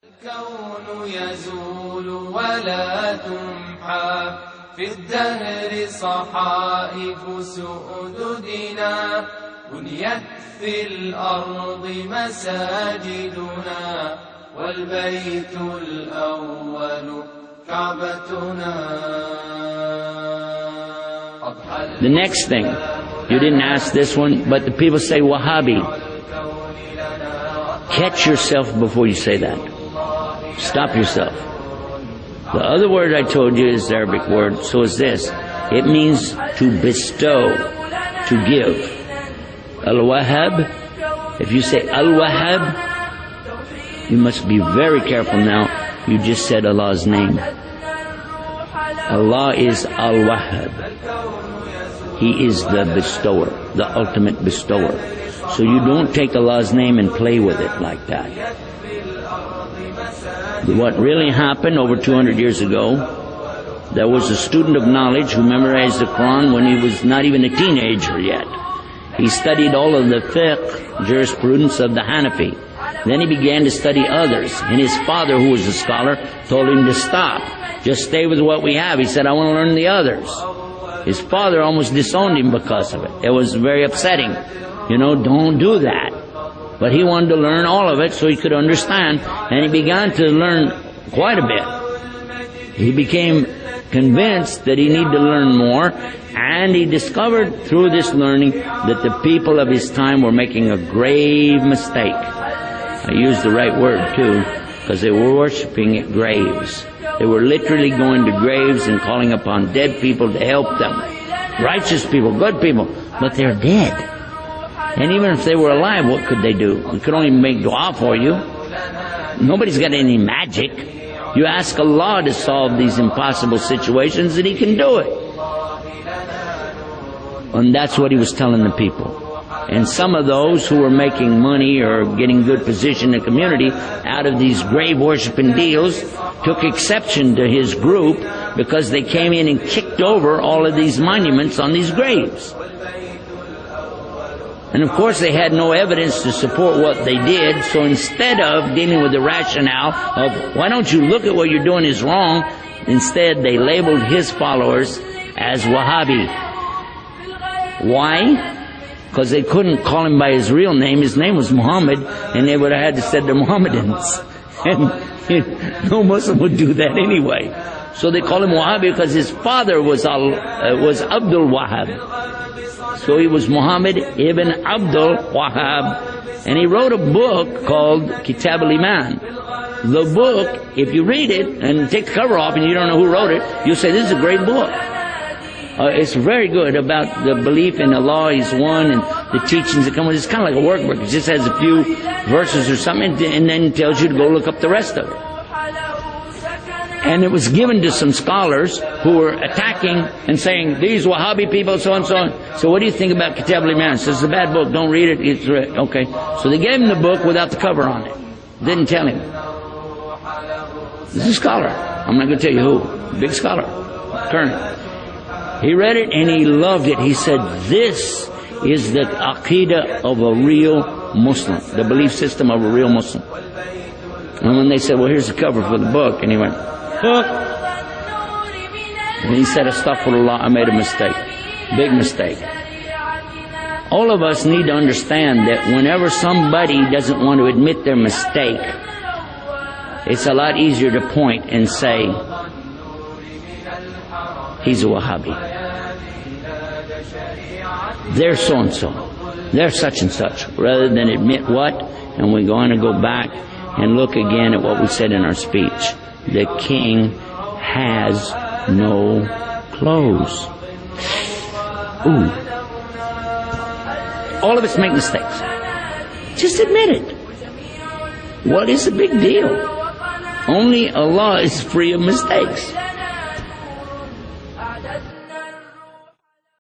الكون يزول ولا تمحى في الدهر صحائف سؤددنا بنيت في الأرض مساجدنا والبيت الأول كعبتنا. The next thing, you didn't ask this one, but the people say Wahhabi. Catch yourself before you say that. Stop yourself. The other word I told you is the Arabic word, so is this. It means to bestow, to give. Al-Wahhab, if you say Al-Wahhab, you must be very careful now. You just said Allah's name. Allah is Al-Wahhab. He is the bestower, the ultimate bestower. So you don't take Allah's name and play with it like that. What really happened over 200 years ago, there was a student of knowledge who memorized the Quran when he was not even a teenager yet. He studied all of the fiqh, jurisprudence of the Hanafi. Then he began to study others. And his father, who was a scholar, told him to stop. Just stay with what we have. He said, I want to learn the others. His father almost disowned him because of it. It was very upsetting. You know, don't do that. But he wanted to learn all of it so he could understand, and he began to learn quite a bit. He became convinced that he needed to learn more, and he discovered through this learning that the people of his time were making a grave mistake. I used the right word too, because they were worshiping at graves. They were literally going to graves and calling upon dead people to help them. Righteous people, good people, but they're dead. And even if they were alive, what could they do? They could only make dua for you. Nobody's got any magic. You ask Allah to solve these impossible situations and He can do it. And that's what He was telling the people. And some of those who were making money or getting good position in the community out of these grave worshiping deals took exception to His group because they came in and kicked over all of these monuments on these graves. And of course they had no evidence to support what they did, so instead of dealing with the rationale of, why don't you look at what you're doing is wrong, instead they labeled his followers as Wahhabi. Why? Because they couldn't call him by his real name. His name was Muhammad, and they would have had to say they're Mohammedans. And no Muslim would do that anyway. So they call him Wahhabi because his father was Abdul Wahhab. So he was Muhammad ibn Abdul Wahhab, and he wrote a book called Kitab al-Iman. The book, if you read it and take the cover off and you don't know who wrote it, you'll say, this is a great book. It's very good about the belief in Allah, He's one, and the teachings that come with it. It's kind of like a workbook. It just has a few verses or something, and then tells you to go look up the rest of it. And it was given to some scholars who were attacking and saying, these Wahhabi people, so and so on. So what do you think about Kitab al-Iman? It says, it's a bad book, don't read it. It's okay. So they gave him the book without the cover on it. Didn't tell him. This is a scholar. I'm not going to tell you who. Big scholar. Current. He read it and he loved it. He said, this is the aqidah of a real Muslim, the belief system of a real Muslim. And when they said, well, here's the cover for the book, and he went, huh? And he said, astaghfirullah, I made a mistake. Big mistake. All of us need to understand that whenever somebody doesn't want to admit their mistake, it's a lot easier to point and say, he's a Wahhabi. They're so-and-so. They're such and such. Rather than admit what, and we're going to go back and look again at what we said in our speech. The king has no clothes. Ooh. All of us make mistakes. Just admit it. What is the big deal? Only Allah is free of mistakes.